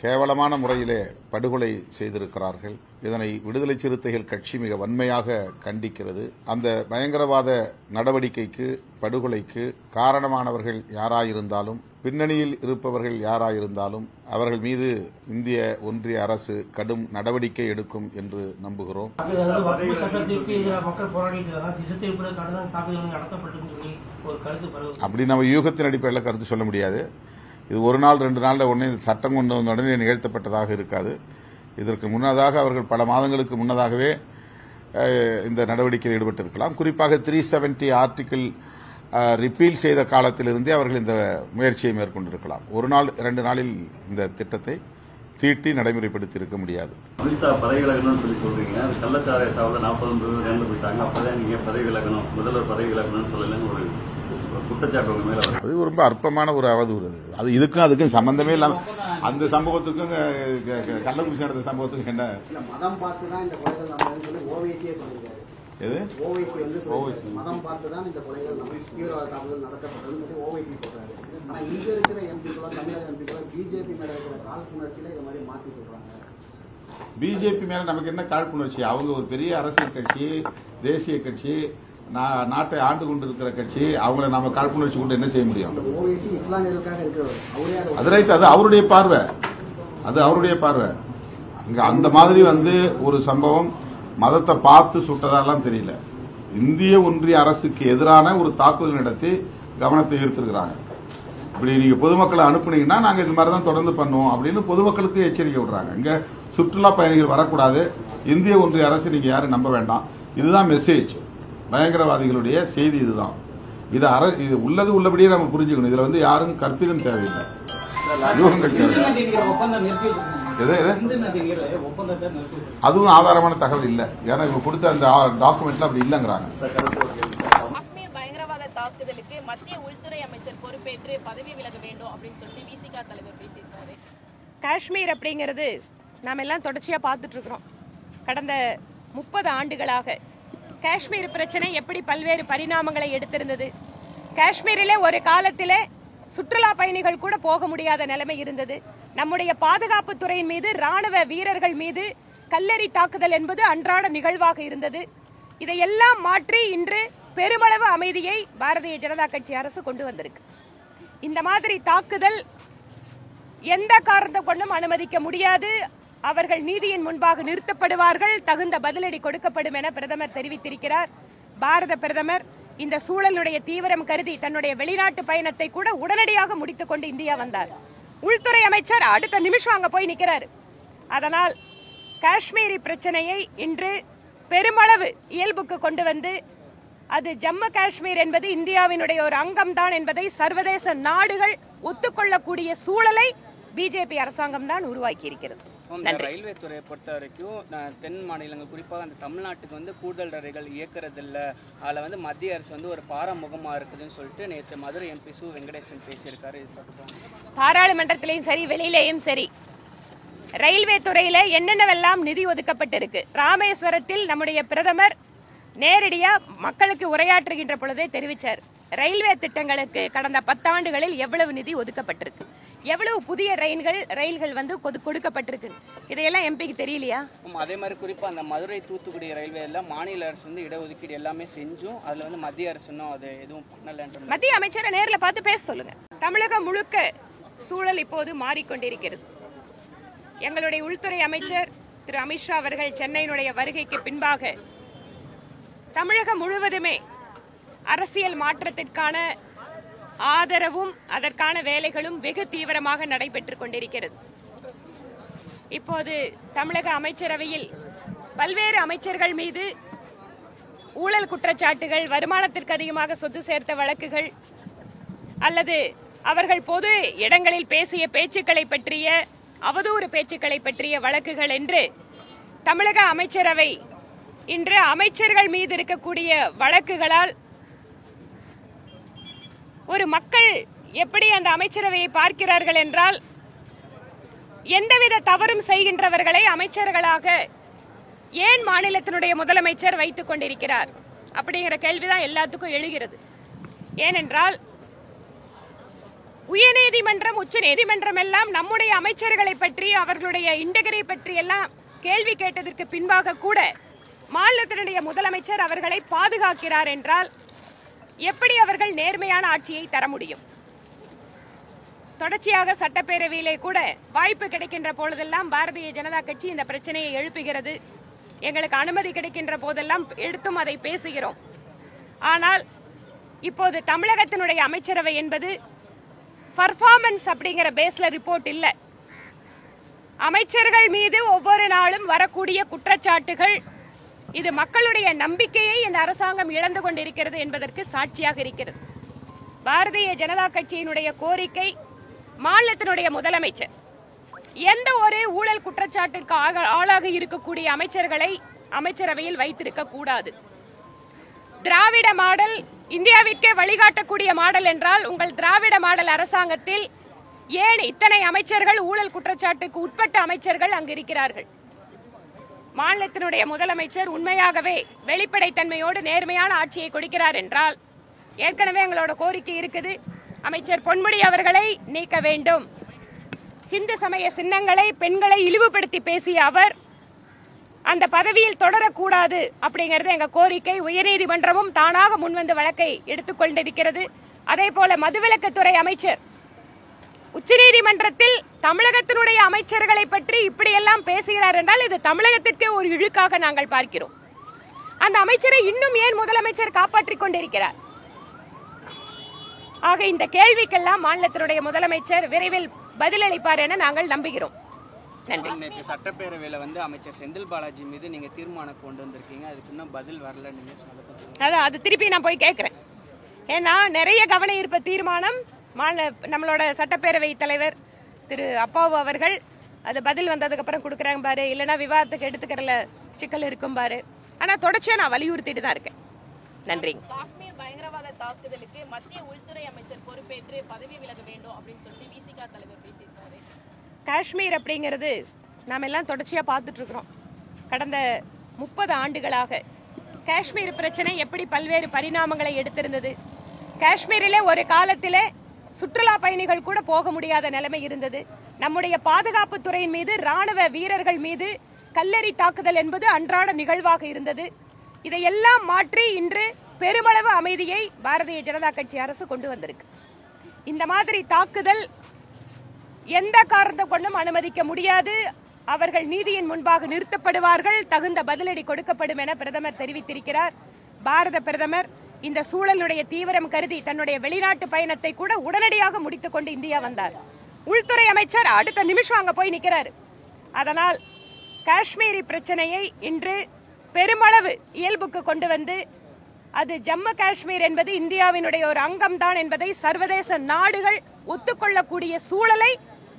கேவலமான முறையிலே படுகொலை செய்திருக்கிறார்கள். இதனை விடுதலை சிறுத்தைகள் கட்சி மிக வன்மையாக கண்டிக்கிறது. அந்த பயங்கரவாத நடவடிக்கைக்கு, படுகொலைக்கு காரணமானவர்கள் யாராயிருந்தாலும், பின்னணியில் இருப்பவர்கள் யாராயிருந்தாலும் அவர்கள் மீது இந்திய ஒன்றிய அரசு கடும் நடவடிக்கை எடுக்கும் என்று நம்புகிறோம். அப்படி நம்ம யூகத்தின் அடிப்படையில் கருத்து சொல்ல முடியாது. இது ஒரு நாள் 2 நாளில் உடனே சட்டம் கொண்டு வந்த உடனே நிகழ்த்தப்பட்டதாக இருக்காது. இதற்கு முன்னதாக அவர்கள் பல மாதங்களுக்கு முன்னதாகவே இந்த நடவடிக்கையில் ஈடுபட்டிருக்கலாம். குறிப்பாக 370 ஆர்டிகிள் ரிப்பீல் செய்த காலத்திலிருந்தே அவர்கள் இந்த முயற்சியை மேற்கொண்டிருக்கலாம். ஒரு நாள் 2 நாளில் இந்த திட்டத்தை தீட்டி நடைமுறைப்படுத்தி இருக்க முடியாது. அமித்ஷா பதவி விலகணும்னு சொல்லி சொல்றீங்க. கள்ளச்சாராய சாவில் 40 இறந்து போயிட்டாங்க. அப்பதான் நீங்க பதவி விலகணும், முதல்வர் பதவி விலகணும்னு சொல்லலன்னு ஒரு குற்றச்சாட்டு மேல அது ரொம்ப அற்பமான ஒரு அவதூறு. அது இதுக்கும் அதுக்கும் சம்பந்தமே இல்லாம அந்த சம்பவத்துக்கும் கள்ளக்குறிச்சி நடந்த சம்பவத்துக்கும் என்ன மதம் பார்த்துதான் இந்த கொலைகள் நம்ம ஓவைசியே சொல்லிருக்காரு. ஓவைசி மதம் பார்த்துதான் இந்த கொலைகள் தீவிரவாத தாக்குதல் நடத்தப்பட்டது ஓவைசி சொல்றாரு. ஆனா இங்க இருக்கிற எம்பிக்களோ, தமிழக எம்பிக்களோ பிஜேபி மேல இருக்கிற காழ்ப்புணர்ச்சியில இதை மாதிரி மாத்தி சொல்றாங்க. பிஜேபி மேல நமக்கு என்ன காழ்ப்புணர்ச்சி? அவங்க ஒரு பெரிய அரசியல் கட்சி, தேசிய கட்சி, நாட்டை ஆண்டு கொண்டிருக்கிற கட்சி. அவங்களை நாம காழ்ப்புணர்ச்சி கொண்டு என்ன செய்ய முடியும்? அது ரைட், அது அவருடைய பார்வை, அது அவருடைய பார்வை. அங்க அந்த மாதிரி ஒரு சம்பவம் மதத்தை பார்த்து சுட்டதாலாம் தெரியல. இந்திய ஒன்றிய அரசுக்கு எதிரான ஒரு தாக்குதல் நடத்தி கவனத்தை ஈர்த்திருக்கிறாங்க. இப்படி நீங்க பொதுமக்களை அனுப்புனீங்கன்னா நாங்க இந்த மாதிரி தான் தொடர்ந்து பண்ணுவோம் அப்படின்னு பொதுமக்களுக்கு எச்சரிக்கை விடுறாங்க. இங்க சுற்றுலா பயணிகள் வரக்கூடாது, இந்திய ஒன்றிய அரசு நீங்க யாரும் நம்ப வேண்டாம், இதுதான் மெசேஜ். பயங்கரவாதிகளுடைய செய்தி இதுதான். இது உள்ளது உள்ளபடியே நம்ம புரிஞ்சுக்கணும். இதுல யாரும் கற்பிதம் தேவையில்லை, யூகங்கள் தேவையில்லை. அதுவும் ஆதாரமான தகவல் இல்ல. ஏன்னா இவங்க கொடுத்த அந்த டாக்குமெண்ட்ல அப்படி இல்லங்கிறாங்க. காஷ்மீர் பயங்கரவாத தாக்குதலுக்கு மத்திய உள்துறை அமைச்சர் பொறுப்பேற்று பதவி விலக வேண்டும் அப்படின்னு சொல்லி விசிக தலைவர் பேசியிருக்காரு. காஷ்மீர் அப்படிங்கிறது நாம எல்லாம் தொடர்ச்சியா பார்த்துட்டு இருக்கிறோம். கடந்த 30 ஆண்டுகளாக காஷ்மீர் பிரச்சனை எப்படி பல்வேறு பரிணாமங்களை எடுத்திருந்தது. காஷ்மீரிலே ஒரு காலத்திலே சுற்றுலா பயணிகள் கூட போக முடியாத நிலைமை இருந்தது. நம்முடைய பாதுகாப்பு துறையின் மீது, ராணுவ வீரர்கள் மீது கல்லெறி தாக்குதல் என்பது அன்றாட நிகழ்வாக இருந்தது. இதையெல்லாம் மாற்றி இன்று பெருமளவு அமைதியை பாரதிய ஜனதா கட்சி அரசு கொண்டு வந்திருக்கு. இந்த மாதிரி தாக்குதல் எந்த காரணத்தை கொண்டும் அனுமதிக்க முடியாது. அவர்கள் நீதியின் முன்பாக நிறுத்தப்படுவார்கள், தகுந்த பதிலடி கொடுக்கப்படும் என பிரதமர் தெரிவித்திருக்கிறார். பாரத பிரதமர் இந்த சூழலுடைய தீவிரம் கருதி தன்னுடைய வெளிநாட்டு பயணத்தை கூட உடனடியாக முடித்துக் கொண்டு இந்தியா வந்தார். உள்துறை அமைச்சர் அடுத்த நிமிஷம் அங்க போய் நிற்கிறார். அதனால் காஷ்மீரி பிரச்சனையை இன்று பெருமளவு இயல்புக்கு கொண்டு வந்து அது ஜம்மு காஷ்மீர் என்பது இந்தியாவினுடைய ஒரு அங்கம்தான் என்பதை சர்வதேச நாடுகள் ஒத்துக்கொள்ளக்கூடிய சூழலை பிஜேபி அரசாங்கம் தான் உருவாக்கி இருக்கிறது. ரயில்வே துறையை பொறுத்த வரைக்கும் தென் மாநிலங்கள் குறிப்பாக அந்த தமிழ்நாட்டுக்கு கூடுதல் ரயில்கள் இயக்குறதில்ல. அதில் மத்திய அரசு ஒரு பாராமுகமாக இருக்குதுன்னு சொல்லிட்டு நேற்று மதுரை எம்பி சு வெங்கடேசன் பேசியிருக்காரு. பாராளுமன்றத்திலையும் சரி, வெளியிலேயும் சரி, ரயில்வே துறையில என்னென்னவெல்லாம் நிதி ஒதுக்கப்பட்டிருக்கு. ராமேஸ்வரத்தில் நம்முடைய பிரதமர் நேரடியா மக்களுக்கு உரையாற்றுகின்ற பொழுதே தெரிவித்தார். ரயில்வே திட்டங்களுக்கு கடந்த 10 ஆண்டுகளில் எவ்வளவு நிதி ஒதுக்கப்பட்டிருக்கு, எவ்வளவு புதிய ரயில்கள் கொடுக்கப்பட்டிருக்கு. இதையெல்லாம் எம்பிக்கு தெரியலையா? அதே மாதிரி குறிப்பா அந்த மதுரை தூத்துக்குடி ரயில்வே எல்லாம் மாநில அரசு இடஒதுக்கீடு எல்லாமே செஞ்சும் அதுல மத்திய அரசு அது எதுவும் பண்ணல. மத்திய அமைச்சரை நேரில் பார்த்து பேச சொல்லுங்க. தமிழகம் முழுக்க சூழல் இப்போது மாறிக்கொண்டிருக்கிறது. எங்களுடைய உள்துறை அமைச்சர் திரு அமித்ஷா அவர்கள் சென்னையினுடைய வருகைக்கு பின்பாக தமிழகம் முழுவதுமே அரசியல் மாற்றத்திற்கான ஆதரவும் அதற்கான வேலைகளும் வெகு தீவிரமாக நடைபெற்றுக் கொண்டிருக்கிறது. இப்போது தமிழக அமைச்சரவையில் பல்வேறு அமைச்சர்கள் மீது ஊழல் குற்றச்சாட்டுகள், வருமானத்திற்கு அதிகமாக சொத்து சேர்த்த வழக்குகள், அல்லது அவர்கள் பொது இடங்களில் பேசிய பேச்சுக்களை பற்றிய அவதூறு பேச்சுக்களை பற்றிய வழக்குகள் என்று தமிழக அமைச்சரவை இன்று அமைச்சர்கள் மீது இருக்கக்கூடிய வழக்குகளால் ஒரு மக்கள் எப்படி அந்த அமைச்சரவையை பார்க்கிறார்கள் என்றால், எந்தவித தவறும் செய்கின்றவர்களை அமைச்சர்களாக ஏன் மாநிலத்தினுடைய முதலமைச்சர் வைத்துக் கொண்டிருக்கிறார் அப்படிங்கிற கேள்விதான் எல்லாத்துக்கும் எழுகிறது. ஏனென்றால் உயர்நீதிமன்றம், உச்ச நீதிமன்றம் எல்லாம் நம்முடைய அமைச்சர்களை பற்றி, அவர்களுடைய இன்டெகிரி பற்றி எல்லாம் கேள்வி கேட்டதற்கு பின்பாக கூட மாநிலத்தினுடைய முதலமைச்சர் அவர்களை பாதுகாக்கிறார் என்றால் எப்படி அவர்கள் நேர்மையான ஆட்சியை தர முடியும்? தொடர்ச்சியாக சட்டப்பேரவையிலே கூட வாய்ப்பு கிடைக்கின்ற பொழுதெல்லாம் பாரதிய ஜனதா கட்சி இந்த பிரச்சனையை எழுப்புகிறது. எங்களுக்கு அனுமதி கிடைக்கின்ற போதெல்லாம் எடுத்தும் அதை பேசுகிறோம். ஆனால் இப்போது தமிழகத்தினுடைய அமைச்சரவை என்பது பர்ஃபார்மன்ஸ் அப்படிங்கிற பேஸ்ல ரிப்போர்ட் இல்ல. அமைச்சர்கள் மீது ஒவ்வொரு நாளும் வரக்கூடிய குற்றச்சாட்டுகள் இது மக்களுடைய நம்பிக்கையை இந்த அரசாங்கம் இழந்து கொண்டிருக்கிறது என்பதற்கு சாட்சியாக இருக்கிறது. பாரதிய ஜனதா கட்சியினுடைய கோரிக்கை, மாநிலத்தினுடைய முதலமைச்சர் எந்த ஒரு ஊழல் குற்றச்சாட்டிற்கு ஆளாக இருக்கக்கூடிய அமைச்சர்களை அமைச்சரவையில் வைத்திருக்க கூடாது. திராவிட மாடல் இந்தியாவிற்கே வழிகாட்டக்கூடிய மாடல் என்றால் உங்கள் திராவிட மாடல் அரசாங்கத்தில் ஏன் இத்தனை அமைச்சர்கள் ஊழல் குற்றச்சாட்டுக்கு உட்பட்ட அமைச்சர்கள் அங்கு இருக்கிறார்கள்? மாநிலத்தினுடைய முதலமைச்சர் உண்மையாகவே வெளிப்படைத்தன்மையோடு நேர்மையான ஆட்சியை கொடுக்கிறார் என்றால், ஏற்கனவே எங்களோட கோரிக்கை இருக்குது, அமைச்சர் பொன்முடி அவர்களை நீக்க வேண்டும். இந்து சமய சின்னங்களை, பெண்களை இழிவுபடுத்தி பேசிய அவர் அந்த பதவியில் தொடரக்கூடாது அப்படிங்கறது எங்க கோரிக்கை. உயர்நீதிமன்றமும் தானாக முன்வந்து வழக்கை எடுத்துக்கொண்டிருக்கிறது. அதே போல மதுவிலக்குத்துறை அமைச்சர் உச்சநீதிமன்றத்தில் தமிழகத்தினுடைய அமைச்சர்களை பற்றி இப்படியெல்லாம் பேசுகிறார் என்றால் இது தமிழகத்திற்கே ஒரு இழுக்காக நாங்கள் பார்க்கிறோம். அந்த அமைச்சரை இன்னும் ஏன் முதலமைச்சர் காப்பாற்றிக் கொண்டிருக்கிறார்? ஆக இந்த கேள்விக்கெல்லாம் மாநிலத்தினுடைய முதலமைச்சர் விரைவில் பதிலளிப்பார் என நாங்கள் நம்புகிறோம். நன்றி. நேற்று சட்டப்பேரவையில் வந்து அமைச்சர் செந்தில் பாலாஜி மீது நீங்க தீர்மானம் கொண்டு வந்திருக்கீங்க, அதுக்கு இன்னும் பதில் வரல. நீங்க அதான் அது திருப்பி நான் போய் கேட்கிறேன். ஏன்னா நிறைய கவன ஈர்ப்பு தீர்மானம் நம்மளோட சட்டப்பேரவை தலைவர் திரு அப்பாவு அவர்கள் அது பதில் வந்ததுக்கு அப்புறம் கொடுக்குறாங்க பாரு, இல்லைன்னா விவாதத்துக்கு எடுத்துக்கிறல சிக்கல் இருக்கும் பாரு. ஆனா தொடர்ச்சியா நான் வலியுறுத்திட்டு தான் இருக்கேன். நன்றி. காஷ்மீர் பயங்கரவாத தாக்குதலுக்கு மத்திய உள்துறை அமைச்சர் பொறுப்பேற்று பதவி விலக வேண்டும் அப்படின்னு சொல்லி விசிக தலைவர் பேசியிருக்காரு. காஷ்மீர் அப்படிங்கிறது நாம் எல்லாம் தொடர்ச்சியா பார்த்துட்டு இருக்கிறோம். கடந்த 30 ஆண்டுகளாக காஷ்மீர் பிரச்சனை எப்படி பல்வேறு பரிணாமங்களை எடுத்திருந்தது. காஷ்மீரிலே ஒரு காலத்திலே சுற்றுலா பயணிகள் கூட போக முடியாத நிலைமை இருந்தது. நம்முடைய பாதுகாப்பு துறையின் மீது, ராணுவ வீரர்கள் மீது கல்லெறி தாக்குதல் என்பது அன்றாட நிகழ்வாக இருந்தது. இதையெல்லாம் மாற்றி இன்று பெருமளவு அமைதியை பாரதிய ஜனதா கட்சி அரசு கொண்டு வந்திருக்கு. இந்த மாதிரி தாக்குதல் எந்த காரணத்தை கொண்டும் அனுமதிக்க முடியாது. அவர்கள் நீதியின் முன்பாக நிறுத்தப்படுவார்கள், தகுந்த பதிலடி கொடுக்கப்படும் என பிரதமர் தெரிவித்திருக்கிறார். பாரத பிரதமர் இந்த சூழலுடைய தீவிரம் கருதி தன்னுடைய வெளிநாட்டு பயணத்தை கூட உடனடியாக முடித்துக் கொண்டு இந்தியா வந்தார். உள்துறை அமைச்சர் அடுத்த நிமிஷம் அங்க போய் நிற்கிறார். அதனால் காஷ்மீரி பிரச்சனையை இன்று பெருமளவு இயல்புக்கு கொண்டு வந்து அது ஜம்மு காஷ்மீர் என்பது இந்தியாவினுடைய ஒரு அங்கம்தான் என்பதை சர்வதேச நாடுகள் ஒத்துக்கொள்ளக்கூடிய சூழலை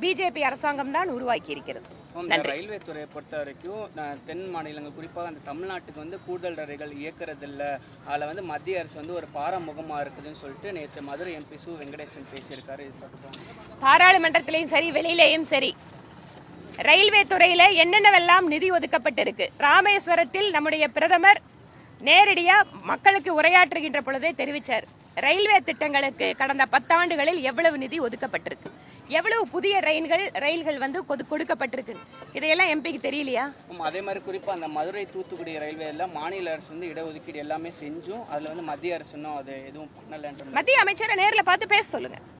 பிஜேபி அரசாங்கம் தான் உருவாக்கி இருக்கிறது. ரயில்வே துறையை பொறுத்த வரைக்கும் தென் மாநிலங்கள் குறிப்பாக அந்த தமிழ்நாட்டுக்கு வந்து கூடுதல் ரயில்கள் இயக்குறதில்ல, அதில் வந்து மத்திய அரசு வந்து ஒரு பாராமுகமாக இருக்குதுன்னு சொல்லிட்டு நேற்று மதுரை எம்பி சு வெங்கடேசன் பேசியிருக்காரு. பாராளுமன்றத்திலையும் சரி, வெளியிலேயும் சரி, ரயில்வே துறையில என்னென்னவெல்லாம் நிதி ஒதுக்கப்பட்டிருக்கு. ராமேஸ்வரத்தில் நம்முடைய பிரதமர் நேரடியா மக்களுக்கு உரையாற்றுகின்ற பொழுதே தெரிவித்தார், ரயில்வே திட்டங்களுக்கு கடந்த 10 ஆண்டுகளில் எவ்வளவு நிதி ஒதுக்கப்பட்டிருக்கு, எவ்வளவு புதிய ரயில்கள் வந்து கொடுக்கப்பட்டிருக்கு. இதையெல்லாம் எம்பிக்கு தெரியலையா? அதே மாதிரி குறிப்பா அந்த மதுரை தூத்துக்குடி ரயில்வே எல்லாம் மாநில அரசு வந்து இடஒதுக்கீடு எல்லாமே செஞ்சும் அதுல வந்து மத்திய அரசு இன்னும் அது எதுவும் பண்ணல. மத்திய அமைச்சரை நேரில் பார்த்து பேச சொல்லுங்க.